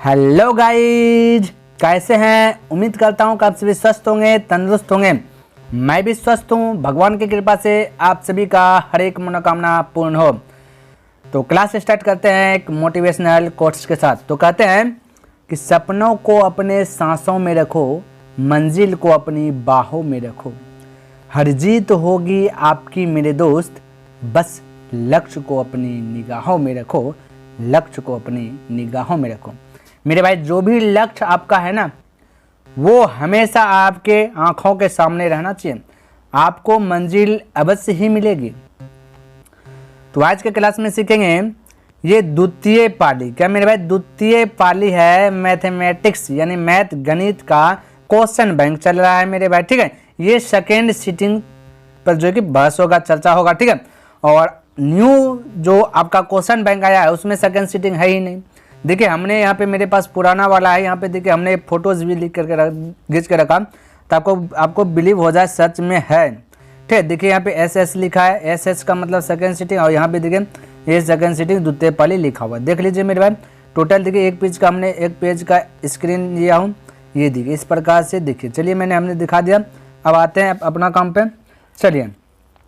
Hello guys, कैसे हैं। उम्मीद करता हूँ कि आप सभी स्वस्थ होंगे, तंदुरुस्त होंगे। मैं भी स्वस्थ हूँ, भगवान की कृपा से आप सभी का हर एक मनोकामना पूर्ण हो। तो क्लास स्टार्ट करते हैं एक मोटिवेशनल कोट्स के साथ। तो कहते हैं कि सपनों को अपने सांसों में रखो, मंजिल को अपनी बाहों में रखो। हर जीत होगी आपकी मेरे दोस्त, बस लक्ष्य को अपनी निगाहों में रखो, लक्ष्य को अपनी निगाहों में रखो। मेरे भाई, जो भी लक्ष्य आपका है ना, वो हमेशा आपके आंखों के सामने रहना चाहिए। आपको मंजिल अवश्य ही मिलेगी। तो आज के क्लास में सीखेंगे ये द्वितीय पाली। क्या मेरे भाई, द्वितीय पाली है मैथमेटिक्स यानी मैथ गणित का क्वेश्चन बैंक चल रहा है मेरे भाई। ठीक है, ये सेकेंड सिटिंग पर जो कि बहस होगा, चर्चा होगा। ठीक है, और न्यू जो आपका क्वेश्चन बैंक आया है उसमें सेकेंड सिटिंग है ही नहीं। देखिए, हमने यहाँ पे मेरे पास पुराना वाला है, यहाँ पे देखिए हमने फोटोज भी लिख करके खींच के रखा तो आपको बिलीव हो जाए सच में है। ठीक है, देखिए यहाँ पे एस लिखा है, एस का मतलब सेकेंड सिटिंग, और यहाँ पे देखिए ये सेकेंड सिटिंग द्वितीय पाली लिखा हुआ है। देख लीजिए मेरे भाई, टोटल देखिए एक पेज का स्क्रीन लिया हूँ, ये देखिए इस प्रकार से। देखिए चलिए, हमने दिखा दिया। अब आते हैं अपना काम पे। चलिए,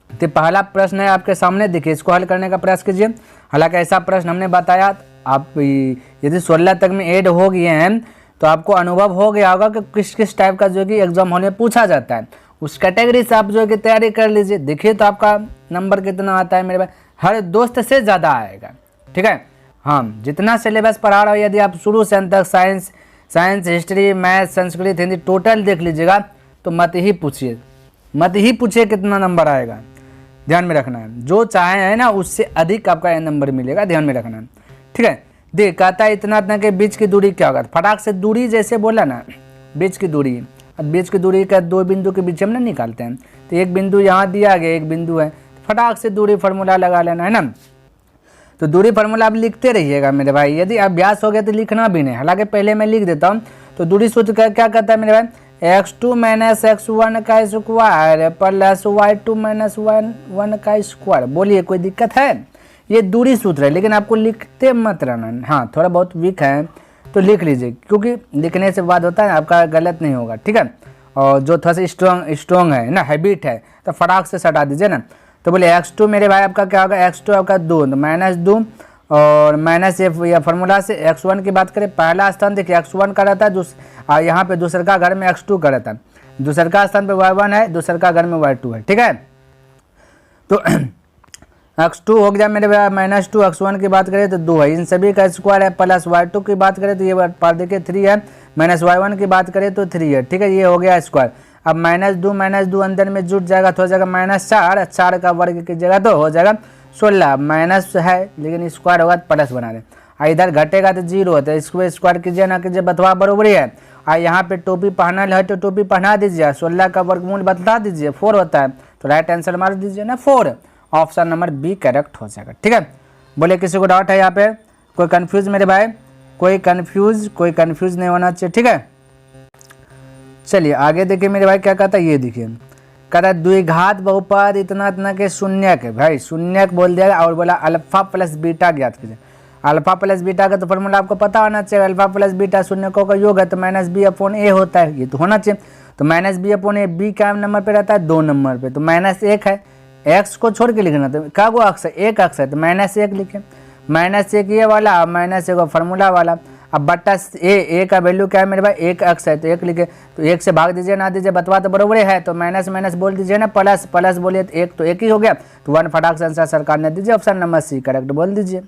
तो पहला प्रश्न है आपके सामने, देखिए इसको हल करने का प्रयास कीजिए। हालांकि ऐसा प्रश्न हमने बताया, आप यदि 16 तक में ऐड हो गए हैं तो आपको अनुभव हो गया होगा कि किस किस टाइप का जो कि एग्जाम हॉल में पूछा जाता है। उस कैटेगरी से आप जो कि तैयारी कर लीजिए। देखिए तो आपका नंबर कितना आता है मेरे भाई, हर दोस्त से ज़्यादा आएगा। ठीक है, हाँ, जितना सिलेबस पढ़ा रहा हो, यदि आप शुरू से अंत तक science, history, math, Sanskrit, Hindi total देख लीजिएगा तो मत ही पूछिए कितना नंबर आएगा। ध्यान में रखना है, जो चाहे है ना उससे अधिक आपका नंबर मिलेगा, ध्यान में रखना है। ठीक है, देख कहता है इतना के बीच की दूरी क्या होगा। फटाक से दूरी जैसे बोला ना, बीच की दूरी, अब बीच की दूरी का दो बिंदु के बीच हम ना निकालते हैं। तो एक बिंदु यहाँ दिया गया, एक बिंदु है, फटाक से दूरी फार्मूला लगा लेना है ना। तो दूरी फार्मूला आप लिखते रहिएगा मेरे भाई। यदि अभ्यास हो गया तो लिखना भी नहीं, हालांकि पहले मैं लिख देता हूँ। तो दूरी सूत्र क्या कहता है मेरे भाई, x2 - x1 का स्क्वायर प्लस y2 - y1 का स्क्वायर। बोलिए कोई दिक्कत है? ये दूरी सूत्र है, लेकिन आपको लिखते मत रहना। हाँ, थोड़ा बहुत वीक है तो लिख लीजिए, क्योंकि लिखने से बाद होता है आपका गलत नहीं होगा। ठीक है, और जो थोड़ा सा स्ट्रॉन्ग है ना, हैबिट है, तो फटाक से हटा दीजिए ना। तो बोले x2 मेरे भाई आपका क्या होगा, x2 आपका 2, तो -2 और माइनस या फार्मूला से x1 की बात करें, पहला स्थान देखिए x1 का रहता है, यहाँ पे दूसरे का घर में x2 का रहता है, दूसरे का स्थान पे y1 है, दूसरे का घर में y2 है। ठीक है, तो x2 हो गया मेरे भाई -2, x1 की बात करें तो 2 है, इन सभी का स्क्वायर है, प्लस y2 की बात करें तो ये पार देखिए 3 है, माइनस y1 की बात करें तो 3 है। ठीक है, ये हो गया स्क्वायर। अब -2 अंदर में जुट जाएगा तो हो जाएगा -4 का वर्ग की जगह तो हो जाएगा 16। माइनस है लेकिन स्क्वायर होगा तो प्लस बना रहे, इधर घटेगा तो 0 होता है, इसको स्क्वायर कीजिए ना कीजिए बतवा बरोबर ही है। यहाँ पे टोपी पहना है तो टोपी पहना दीजिए, 16 का वर्गमूल बता दीजिए, 4 होता है, तो राइट आंसर मार दीजिए ना 4। ऑप्शन नंबर बी करेक्ट हो जाएगा। ठीक है, बोले किसी को डाउट है यहाँ पे, कोई कंफ्यूज मेरे भाई, कोई कंफ्यूज नहीं होना चाहिए। ठीक है, चलिए आगे देखिए मेरे भाई क्या कहता है, ये देखिए कहता है द्विघात बहुपद इतना के शून्यक है। भाई शून्यक बोल दिया और बोला अल्फा प्लस बीटा ज्ञात कीजिए। अल्फा प्लस बीटा का तो फॉर्मूला आपको पता होना चाहिए, अल्फा प्लस बीटा शून्यकों का योग है तो -b/a होता है, ये तो होना चाहिए। तो -b/a, बी क्या नंबर पे रहता है, 2 नंबर पे, तो -1 है, एक्स को छोड़ के लिखना, तो क्या वो अक्स है, एक अक्स है तो -1 लिखे, -1 ये वाला, -1 फार्मूला वाला। अब बट्टा ए का वैल्यू क्या है मेरे भाई, एक अक्स है तो 1 लिखे, तो 1 से भाग दीजिए ना दीजिए बतवा तो बरोबर है, तो माइनस बोल दीजिए ना, प्लस बोलिए तो 1 तो 1 ही हो गया, तो 1 फटाक से आंसर सरकार ने दीजिए, ऑप्शन नंबर सी करेक्ट बोल दीजिए।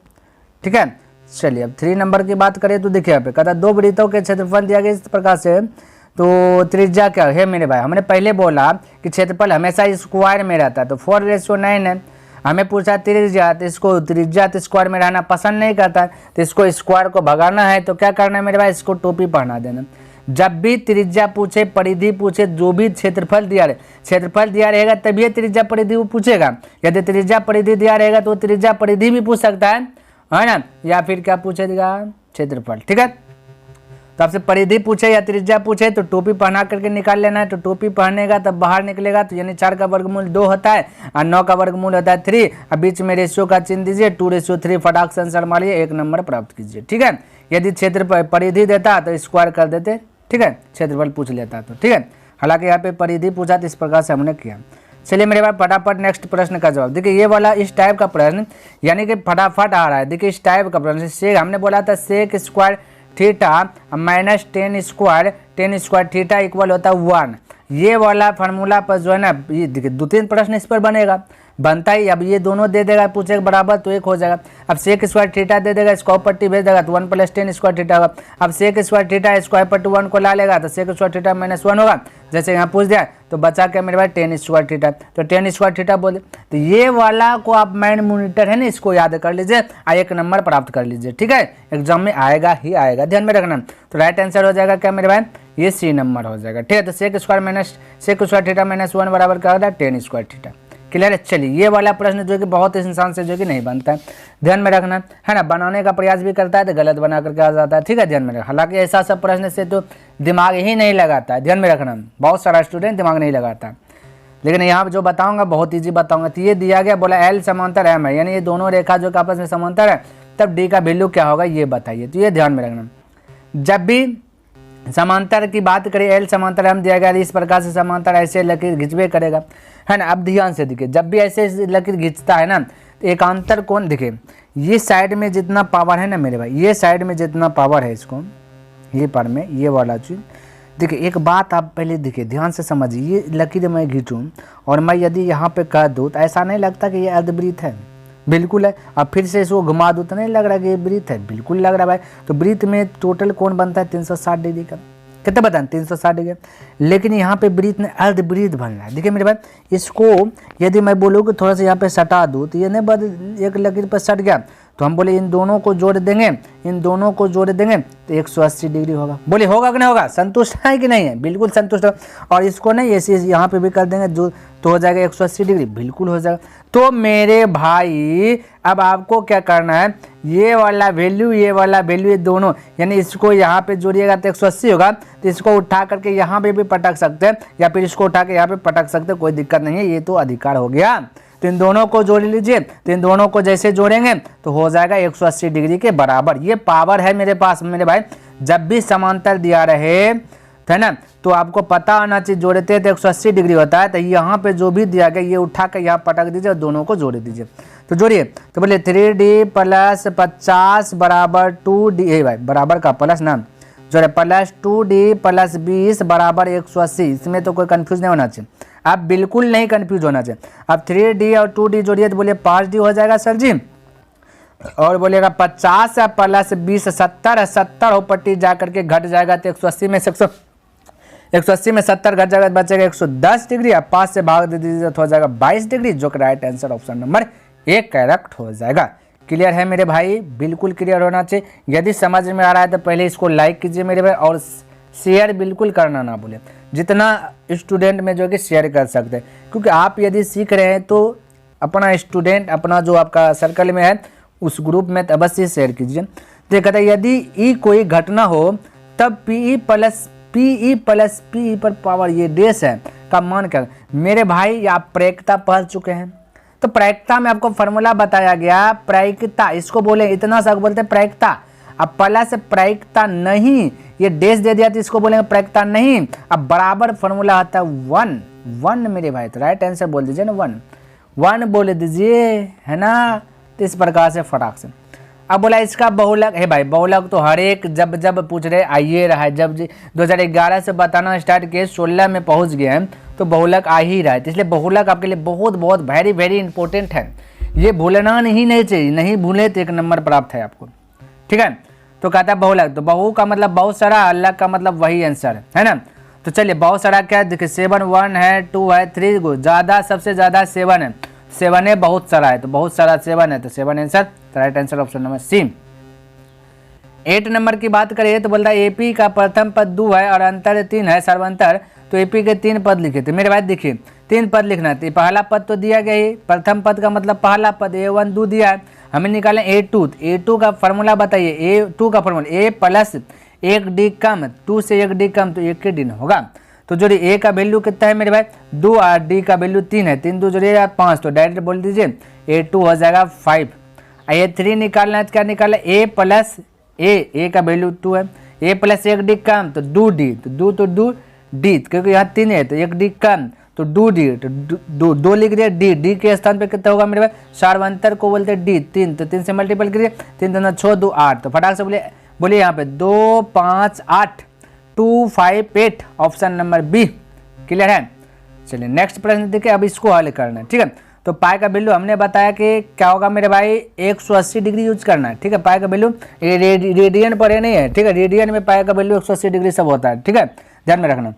ठीक है, चलिए अब 3 नंबर की बात करें तो देखिए यहाँ पे कहता 2 वृत्तों के क्षेत्रफल दिया गया इस प्रकार से, तो त्रिज्या क्या है मेरे भाई, हमने पहले बोला कि क्षेत्रफल हमेशा स्क्वायर में रहता है, तो 4:9 है। हमें पूछा त्रिज्या, तो इसको त्रिज्या तो स्क्वायर में रहना पसंद नहीं करता है, तो इसको स्क्वायर को भगाना है, तो क्या करना है मेरे भाई, इसको टोपी पहना देना। जब भी त्रिज्या पूछे, परिधि पूछे, जो भी क्षेत्रफल दिया रहेगा तभी त्रिज्या परिधि वो पूछेगा। यदि त्रिज्या परिधि दिया रहेगा तो त्रिज्या परिधि भी पूछ सकता है ना, या फिर क्या पूछेगा, क्षेत्रफल। ठीक है, तो आपसे परिधि पूछे या त्रिज्या पूछे तो टोपी पहना करके निकाल लेना है। तो टोपी पहनेगा तब बाहर निकलेगा, तो यानी 4 का वर्गमूल 2 होता है और 9 का वर्गमूल होता है 3। अब बीच में रेशियो का चिन्ह दीजिए, 2:3 फटाक से आंसर मारिए, 1 नंबर प्राप्त कीजिए। ठीक है, यदि क्षेत्र परिधि देता तो स्क्वायर कर देते, ठीक है, क्षेत्रफल पूछ लेता तो, ठीक है। हालांकि यहाँ पे परिधि पूछा तो इस प्रकार से हमने किया। चलिए मेरे पास फटाफट नेक्स्ट प्रश्न का जवाब देखिए। ये वाला इस टाइप का प्रश्न यानी कि फटाफट आ रहा है। देखिए इस टाइप का प्रश्न से हमने बोला था sec square theta minus tan square theta equal होता है 1। ये वाला फार्मूला पर जो है ना, ये देखिए 2-3 प्रश्न इस पर बनेगा, बनता ही। अब ये दोनों दे देगा पूछे बराबर तो 1 हो जाएगा। अब सेक स्क्वायर थीटा दे देगा, स्क्वायर पट्टी भेज देगा तो 1 + 10 स्क्वायर थीटा होगा। अब सेक स्क्वायर थीटा स्क्वायर पट्टी 1 को ला लेगा तो सेक स्क्वायर थीटा -1 होगा। जैसे यहाँ पूछ दिया तो बचा क्या मेरे भाई 10 स्क्वायर थीटा, तो 10 स्क्वायर थीटा बोले। तो ये वाला को आप माइंड मॉनिटर है ना, इसको याद कर लीजिए और 1 नंबर प्राप्त कर लीजिए। ठीक है, एग्जाम में आएगा ही आएगा, ध्यान में रखना। तो राइट आंसर हो जाएगा क्या मेरे भाई, ये सी नंबर हो जाएगा। ठीक है, तो सेक स्क्वायर थीटा -1 बराबर क्या होता है 10 स्क्वायर थीटा। क्लियर है। चलिए ये वाला प्रश्न जो कि बहुत इस इंसान से जो कि नहीं बनता है, ध्यान में रखना है ना। बनाने का प्रयास भी करता है तो गलत बना करके आ जाता है। ठीक है, ध्यान में रखना। हालांकि ऐसा सब प्रश्न से तो दिमाग ही नहीं लगाता है, ध्यान में रखना। बहुत सारा स्टूडेंट दिमाग नहीं लगाता, लेकिन यहाँ जो बताऊंगा बहुत ईजी बताऊंगा। तो ये दिया गया, बोला एल समांतर एम है, यानी ये दोनों रेखा जो आपस में समांतर है, तब डी का वैल्यू क्या होगा ये बताइए। तो ये ध्यान में रखना। जब भी समांतर की बात करें, एल समांतर एम दिया गया, इस प्रकार से समांतर ऐसे लकीर खिंचवे करेगा, है ना। अब ध्यान से देखिए, जब भी ऐसे लकीर खींचता है ना, तो एकांतर कोण देखिए, ये साइड में जितना पावर है ना मेरे भाई, ये साइड में जितना पावर है इसको, ये पर में ये वाला चीज देखिए। एक बात आप पहले देखिए, ध्यान से समझिए। ये लकीर मैं खींचूँ और मैं यदि यहाँ पे कह दूँ तो ऐसा नहीं लगता कि ये अर्धवृत्त है, बिल्कुल है। अब फिर से इसको घुमा दूँ तो नहीं लग रहा कि ये वृत्त है, बिल्कुल लग रहा है भाई। तो वृत्त में टोटल कोण बनता है 360 डिग्री का, कितना बता 360 डिग्री। लेकिन यहाँ पे वृत्त में अर्धवृत्त बन रहा है। देखिए मेरे भाई, इसको यदि मैं बोलूँ कि थोड़ा सा यहाँ पे सटा दूँ तो ये नहीं बस एक लकीर पर सट गया, तो हम बोले इन दोनों को जोड़ देंगे, इन दोनों को जोड़ देंगे तो 180 डिग्री होगा। बोले होगा कि नहीं होगा, संतुष्ट है कि नहीं है, बिल्कुल संतुष्ट हो। और इसको नहीं ऐसे यहाँ पे भी कर देंगे जो, तो हो जाएगा 180 डिग्री, बिल्कुल हो जाएगा। तो मेरे भाई अब आपको क्या करना है, ये वाला वैल्यू ये दोनों, यानी इसको यहाँ पे जोड़िएगा तो 180 होगा, तो इसको उठा करके यहाँ पे भी पटक सकते हैं या फिर इसको उठा के यहाँ पे पटक सकते हैं, कोई दिक्कत नहीं है, ये तो अधिकार हो गया। तो इन दोनों को जोड़ लीजिए, तो इन दोनों को जैसे जोड़ेंगे तो हो जाएगा 180 डिग्री के बराबर। ये पावर है मेरे पास मेरे भाई। जब भी समांतर दिया रहे है ना, तो आपको पता होना चाहिए, जोड़ते तो 180 डिग्री होता है। तो यहाँ पे जो भी दिया गया ये उठा कर यहाँ पटक दीजिए और दोनों को जोड़ दीजिए। तो जोड़िए, तो बोलिए 3D + 50 बराबर 2D भाई, बराबर का प्लस ना जोड़े, प्लस 2D + 20 बराबर 180। इसमें तो कोई कंफ्यूज नहीं होना चाहिए, आप बिल्कुल नहीं कंफ्यूज होना चाहिए। अब 3D और 2D जोड़िए तो बोलिए 5D हो जाएगा सर जी। और बोलिएगा 50 + 20 70 हो पट्टी जा करके घट जाएगा तो 180 में से 180 में 70 घट जाएगा, बचेगा 110 डिग्री। अब 5 से भाग दे दीजिए तो हो जाएगा 22 डिग्री, जो कि right answer option number 1 correct हो जाएगा। क्लियर है मेरे भाई, बिल्कुल क्लियर होना चाहिए। यदि समझ में आ रहा है तो पहले इसको लाइक कीजिए मेरे भाई, और शेयर बिल्कुल करना ना भूलें, जितना स्टूडेंट में जो कि शेयर कर सकते हैं। क्योंकि आप यदि सीख रहे हैं तो अपना स्टूडेंट, अपना जो आपका सर्कल में है उस ग्रुप में अवश्य शेयर कीजिए। तो कहता है यदि ई कोई घटना हो तब पी प्लस पी पर पावर ये डेस है का मान क्या। मेरे भाई आप प्रायिकता पढ़ चुके हैं, तो प्रायिकता में आपको फॉर्मूला बताया गया, प्रायिकता इसको बोले, इतना सा बोलते हैं प्रायिकता। अब प्लस प्रायिकता नहीं, ये डेश दे दिया तो इसको बोलेंगे प्रायिकता नहीं। अब बराबर फॉर्मूला आता है 1 मेरे भाई, तो राइट आंसर बोल दीजिए ना 1 बोल दीजिए, है ना। तो इस प्रकार से फटाक से। अब बोला इसका बहुलक है भाई, बहुलक तो हर एक जब पूछ रहे आइए रहा है। जब 2011 से बताना स्टार्ट किए 16 में पहुंच गए हैं तो बहुलक आ ही रहा है। तो इसलिए बहुलक आपके लिए बहुत वेरी इंपॉर्टेंट है, ये भूलना नहीं चाहिए। नहीं भूले तो 1 नंबर प्राप्त है आपको, ठीक है। तो कहता है बहुलक, तो बहु का मतलब बहुत सारा, अलग का मतलब वही आंसर है ना। तो चलिए बहुत सारा क्या देखिए, 7 1 है, 2 है, 3 को ज़्यादा, सबसे ज़्यादा 7 है, 7 है, बहुत सारा है, तो बहुत सारा 7 है, तो 7 आंसर, तो right answer option number C. 8 number की बात करें तो बोलता है एपी का प्रथम पद 2 है और अंतर 3 है, सर्वांतर। तो एपी के 3 पद लिखे थे मेरे भाई, देखिए 3 पद लिखना है। पहला पद तो दिया गया ही, प्रथम पद का मतलब पहला पद A1 2 दिया है, हमें निकालना A2, तो A2 का फॉर्मूला बताइए, A2 का फॉर्मूला A प्लस 1D कम, 2 से 1D कम तो 1D होगा। तो जो A का वैल्यू कितना है मेरे भाई 2 और D का वैल्यू 3 है, 3 2 जोड़िएगा 5, तो डायरेक्ट बोल दीजिए A2 हो जाएगा 5। A3 निकालना है, क्या निकालना है A प्लस A का वैल्यू 2 है, A प्लस 1D कम तो 2D, तो 2 D, क्योंकि यहाँ 3 है तो 1D कम तो 2D, तो 2 लिख दिया, D के स्थान पे कितना होगा मेरे भाई, सार्वंतर को बोलते हैं D, 3, तो 3 से मल्टीपल करिए, 3 दूना 6 2 8, तो फटाक से बोलिए यहाँ पे 2 5 8 2 5 8, ऑप्शन नंबर बी क्लियर है। चलिए नेक्स्ट प्रश्न देखिए, अब इसको हल करना है, ठीक है। तो पाई का वैल्यू हमने बताया कि क्या होगा मेरे भाई 180 डिग्री यूज करना है, ठीक है। पाई का वैल्यू रेडियन पर नहीं है, ठीक है, रेडियन में पाई का वैल्यू 180 डिग्री सब होता है, ठीक है, ध्यान में रखना।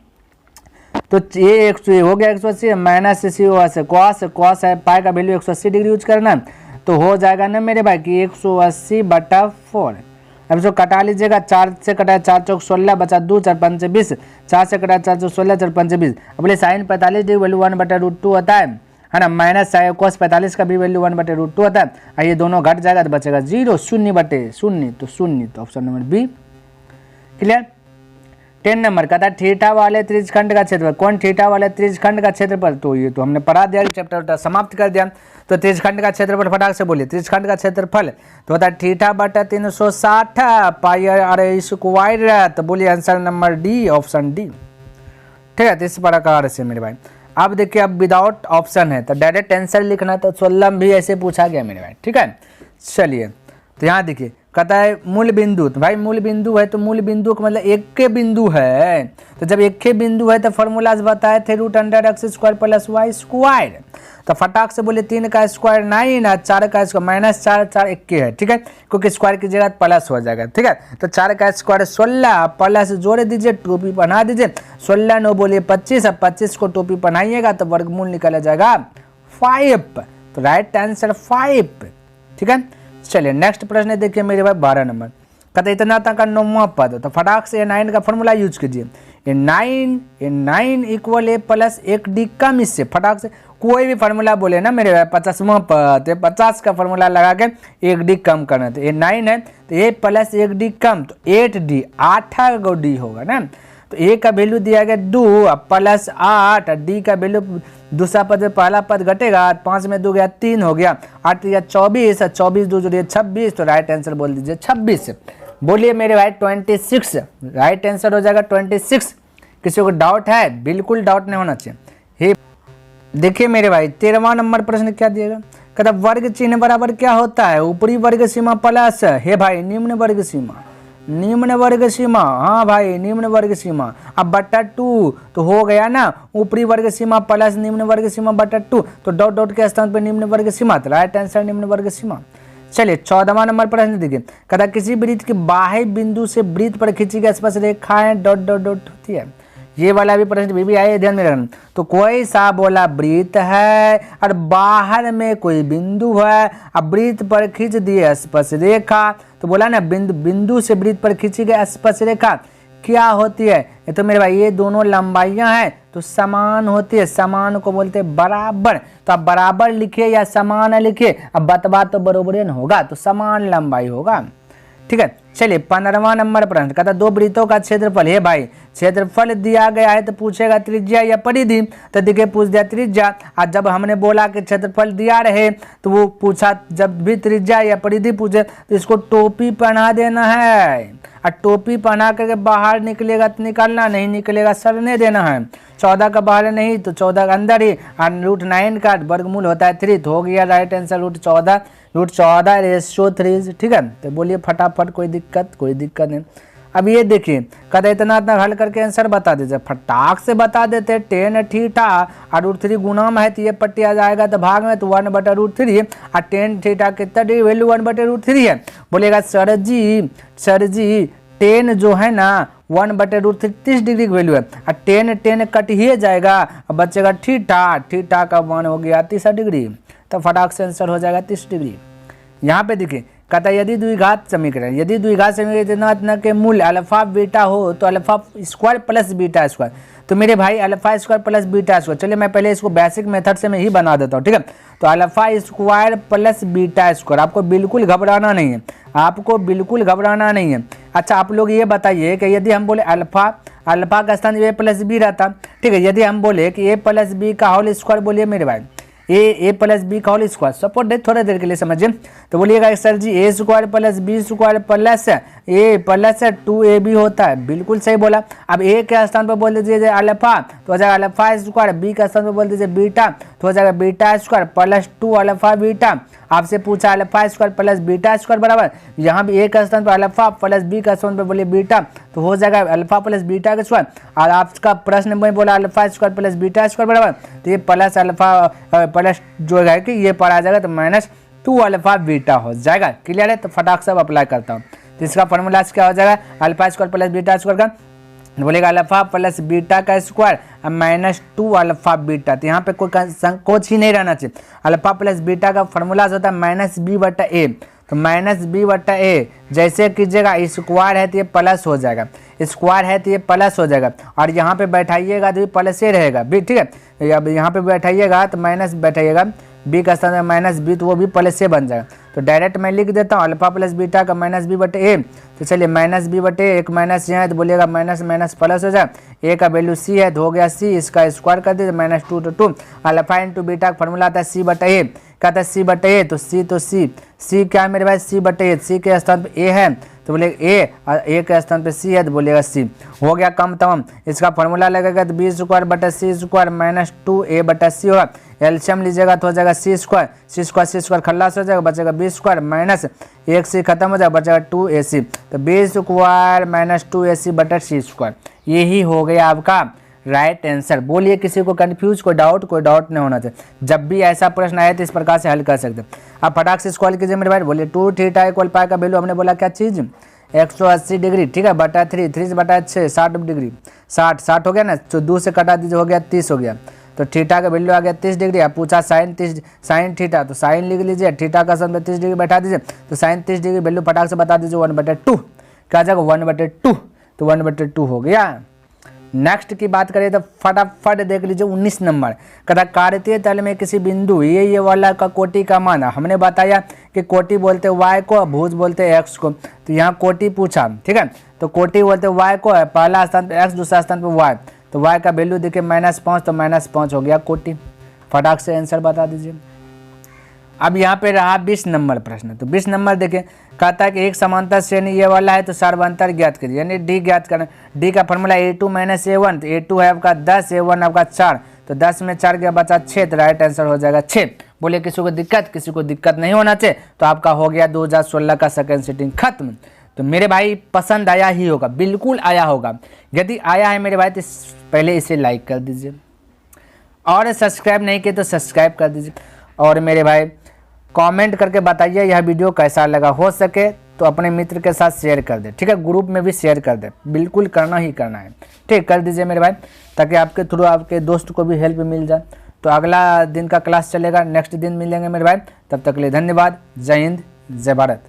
तो ये हो गया 180 माइनस से कॉस है, पाई का वैल्यू 180 डिग्री यूज करना, तो हो जाएगा ना मेरे भाई कि 180/4। अब इसको कटा लीजिएगा, 4 से कटा 4 चौक 16 बचा 2 4 5 20, 4 से कटा 4 चौक 16 4 5 20। अब बोले साइन 45 डिग्री वैल्यू 1/√2 होता है ना, माइनस कॉस 45 का भी वैल्यू 1/√2 होता है। ये दोनों घट जाएगा तो बचेगा 0, 0/0, तो 0, तो option number B clear. 10 number का था थीटा वाले त्रिज्यखंड का क्षेत्रफल, कौन थीटा वाले त्रिज्यखंड का क्षेत्रफल, तो ये तो हमने पढ़ा दिया, चैप्टर समाप्त कर दिया। तो त्रिज्यखंड का क्षेत्रफल फटाक से बोलिए, त्रिज्यखंड का क्षेत्रफल तो होता है θ/360 पाई r स्क्वायर, तो बोलिए answer number D, option D, ठीक है। तो इस प्रकार से मेरे भाई अब देखिए, अब विदाउट ऑप्शन है तो डायरेक्ट आंसर लिखना, तो 16 भी ऐसे पूछा गया मेरे भाई, ठीक है। चलिए तो यहाँ देखिए कहता है मूल बिंदु, तो भाई मूल बिंदु है तो मूल बिंदु का मतलब एक के बिंदु है, तो जब एक के बिंदु है तो फॉर्मूलाज बताए थे √x² + y², तो फटाक से बोले 3 का स्क्वायर 9 और 4 का स्क्वायर -4 4 1 है, ठीक है, क्योंकि स्क्वायर की जगह प्लस हो जाएगा, ठीक है। तो 4 का स्क्वायर 16 प्लस जोड़ दीजिए, टोपी बना दीजिए, 16 9 बोलिए 25, अब 25 को टोपी बनाइएगा तो वर्गमूल निकाला जाएगा 5, तो राइट आंसर 5, ठीक है। चलिए नेक्स्ट प्रश्न देखिए मेरे भाई 12 नंबर, कहते इतना तक का 9वां पद, तो फटाक से A9 का फॉर्मूला यूज कीजिए, A9 equal A plus 1D कम, इससे फटाक से कोई भी फार्मूला बोले ना मेरे भाई 50वां पद, 50 का फार्मूला लगा के 1D कम करना, तो A9 है तो A प्लस 1D कम तो 8D, 8 गो D होगा ना, तो A का वैल्यू दिया गया 2 प्लस 8, D का वैल्यू दूसरा पद में पहला पद घटेगा, 5 में 2 गया 3 हो गया, 8 या 24, 24 2 जोड़िए 26, तो राइट आंसर बोल दीजिए 26। बोलिए मेरे भाई 26, राइट आंसर हो जाएगा 26। किसी को डाउट है? बिल्कुल डाउट नहीं होना चाहिए। देखिए मेरे भाई 13वां नंबर प्रश्न क्या दिएगा, कहता वर्ग चिन्ह बराबर क्या होता है, ऊपरी वर्ग सीमा प्लस है भाई निम्न वर्ग सीमा, निम्न वर्ग सीमा, हाँ भाई निम्न वर्ग सीमा, अब बट्टा 2 तो हो गया ना, ऊपरी वर्ग सीमा प्लस निम्न वर्ग सीमा बट्टा 2, तो डॉट डॉट के स्थान पर निम्न वर्ग सीमा, तो राइट आंसर निम्न वर्ग सीमा। चलिए 14वां नंबर प्रश्न देखिए, कहता किसी वृत्त के बाह्य बिंदु से वृत्त पर खींची गई स्पर्श रेखाएं डॉट डॉट डॉट होती है, ये वाला भी प्रश्न भी आए, ध्यान में रखना। तो कोई सा बोला वृत्त है और बाहर में कोई बिंदु है, अब वृत्त पर खींच दिए स्पर्श रेखा, तो बोला ना बिंदु से वृत्त पर खींची गई स्पर्श रेखा क्या होती है, ये तो मेरे भाई ये दोनों लंबाइयां हैं तो समान होती है, समान को बोलते हैं बराबर, तो अब बराबर लिखिए या समान लिखिए, अब बतबा तो बरोबर न होगा, तो समान लंबाई होगा, ठीक है। चलिए 15वां नंबर प्रश्न, कहता दो वृत्तों का क्षेत्रफल है भाई, क्षेत्रफल दिया गया है तो पूछेगा त्रिज्या या परिधि, तो देखिए पूछ दिया त्रिज्या, आज जब हमने बोला कि क्षेत्रफल दिया रहे तो वो पूछा, जब भी त्रिज्या या परिधि पूछे तो इसको टोपी पहना देना है, और टोपी पहना करके बाहर निकलेगा तो निकालना, नहीं निकलेगा सरने देना है, 14 का बाहर नहीं तो 14 का अंदर ही, और √9 का वर्गमूल होता है 3, तो हो गया राइट आंसर √14/3, ठीक है। तो बोलिए फटाफट, कोई दिक्कत नहीं। अब ये देखिए कहते इतना हल करके आंसर बता दीजिए, फटाक से बता देते, 10 थीटा और √3 गुणाम है तो ये पट्टी आ जाएगा तो भाग में, तो 1/√3 और 10 थीटा कितना डिग्री वैल्यू 1/√3 है, बोलेगा सर जी 10 जो है ना 1/√3 30 डिग्री की वैल्यू है, और 10 कट ही जाएगा, अब बचेगा थीटा का मान हो गया 30 डिग्री, तो फटाक से आंसर हो जाएगा 30 डिग्री। यहाँ पे देखिए कहता है यदि द्विघात समीकरण, यदि द्विघात समीकरण के मूल अल्फा बीटा हो तो alpha square plus beta square. तो मेरे भाई alpha square plus beta square, चलिए मैं पहले इसको बेसिक मेथड से मैं ही बना देता हूँ, ठीक है। तो alpha square plus beta square, आपको बिल्कुल घबराना नहीं है, आपको बिल्कुल घबराना नहीं है। अच्छा आप लोग ये बताइए कि यदि हम बोले अल्फा का स्थान ए प्लस बी रहता, ठीक है, यदि हम बोले कि ए प्लस बी का होल स्क्वायर, बोलिए मेरे भाई ए प्लस बी का होल स्क्वायर, सपोर्ट है थोड़ा देर के लिए समझिए। तो बोलिएगा sir ji A square plus B square plus A plus 2ab होता है, बिल्कुल सही बोला। अब ए के स्थान पर बोल दीजिए अल्फा, तो हो जाएगा अल्फा स्क्वायर, बी के स्थान पर बोल दीजिए बीटा, तो हो जाएगा beta square plus 2 alpha beta. आपसे पूछा alpha square plus beta square बराबर, यहाँ भी ए का स्थान पर अल्फा प्लस बी का स्थान पर बोलिए बीटा, तो हो जाएगा अल्फा प्लस बीटा का स्क्वायर। और आपका प्रश्न में बोला alpha square plus beta square बराबर, तो ये प्लस अल्फा प्लस जो है कि ये पर आ जाएगा तो -2 अल्फा बीटा हो जाएगा। क्लियर है? तो फटाक से अप्लाई करता हूँ। तो इसका फॉर्मूला क्या हो जाएगा, alpha square plus beta square का बोलेगा अल्फा प्लस बीटा का स्क्वायर -2 अल्फा बीटा। तो यहाँ पे कोई संकोच ही नहीं रहना चाहिए। अल्फा प्लस बीटा का फॉर्मूला होता है -b/a, तो -b/a जैसे कीजिएगा, स्क्वायर है तो ये प्लस हो जाएगा, स्क्वायर है तो ये प्लस हो जाएगा, और यहाँ पे बैठाइएगा तो ये प्लस ही रहेगा भी, ठीक है। अब यहाँ पे बैठाइएगा तो माइनस बैठाइएगा, बी का स्थान में -b तो वो भी प्लस से बन जाएगा। तो डायरेक्ट मैं लिख देता हूँ अल्फा प्लस बीटा का -b/a। तो चलिए -b/a, एक माइनस यहाँ है तो बोलिएगा माइनस माइनस प्लस हो जाए, ए का वैल्यू c है तो हो गया c, इसका स्क्वायर कर दीजिए -2 तो 2, अल्फा इंटू बीटा का फॉर्मूला आता है c/a, कहता है c/a, तो c क्या है मेरे भाई c/a, c के स्थान पे a है तो बोलेगा a, और a के स्थान पे c है तो बोलेगा c, हो गया कम तमाम। इसका फॉर्मूला लगेगा तो b स्क्वायर बटा c स्क्वायर -2a/c होगा, एलसीएम लीजिएगा तो हो जाएगा c स्क्वायर खल्लास हो जाएगा, बचेगा b स्क्वायर माइनस 1c खत्म हो जाएगा, बचेगा 2ac, तो b स्क्वायर -2ac/c स्क्वायर, यही हो गया आपका राइट आंसर। बोलिए किसी को कंफ्यूज, कोई डाउट नहीं होना चाहिए। जब भी ऐसा प्रश्न आए तो इस प्रकार से हल कर सकते हैं। अब फटाक से सॉल्व कीजिए मेरे भाई। बोलिए 2 थीटा इक्वल पाई का वैल्यू हमने बोला क्या चीज़ 180 डिग्री, ठीक है, बटा 3 3/6 60 डिग्री, 60 हो गया ना, तो 2 से कटा दीजिए, हो गया 30 हो गया। तो थीटा का वैल्यू आ गया 30 डिग्री। अब पूछा साइन थीटा, तो साइन लिख लीजिए, थीटा का स्थान पे 30 डिग्री बैठा दीजिए, तो साइन 30 डिग्री वैल्यू फटाक से बता दीजिए 1/2, क्या जाएगा 1/2, तो 1/2 हो गया। नेक्स्ट की बात करें तो फटाफट देख लीजिए 19 नंबर, कहता कार्तीय तल में किसी बिंदु ये वाला का कोटि का मान, हमने बताया कि कोटि बोलते y को, भुज बोलते x को, तो यहाँ कोटि पूछा, ठीक है, तो कोटि बोलते y को है, पहला स्थान पे x, दूसरा स्थान पे y, तो y का वैल्यू देखिए -5, तो -5 हो गया कोटि। फटाक से आंसर बता दीजिए। अब यहाँ पे रहा 20 नंबर प्रश्न, तो 20 नंबर देखिए, कहता है कि एक समांतर श्रेणी ये वाला है तो सर्वांतर ज्ञात करिए, यानी डी ज्ञात करना। डी का फॉर्मूला a2 - a1, तो a2 है आपका 10, a1 आपका 4, तो 10 में 4 गया बचा 6, तो राइट आंसर हो जाएगा 6। बोले किसी को दिक्कत नहीं होना चाहिए। तो आपका हो गया 2016 का सेकेंड सिटिंग खत्म। तो मेरे भाई पसंद आया ही होगा, बिल्कुल आया होगा। यदि आया है मेरे भाई तो पहले इसे लाइक कर दीजिए, और सब्सक्राइब नहीं किए तो सब्सक्राइब कर दीजिए, और मेरे भाई कमेंट करके बताइए यह वीडियो कैसा लगा। हो सके तो अपने मित्र के साथ शेयर कर दे, ठीक है, ग्रुप में भी शेयर कर दे, बिल्कुल करना ही करना है, ठीक, कर दीजिए मेरे भाई, ताकि आपके थ्रू आपके दोस्त को भी हेल्प मिल जाए। तो अगला दिन का क्लास चलेगा, नेक्स्ट दिन मिलेंगे मेरे भाई, तब तक के लिए धन्यवाद। जय हिंद, जय भारत।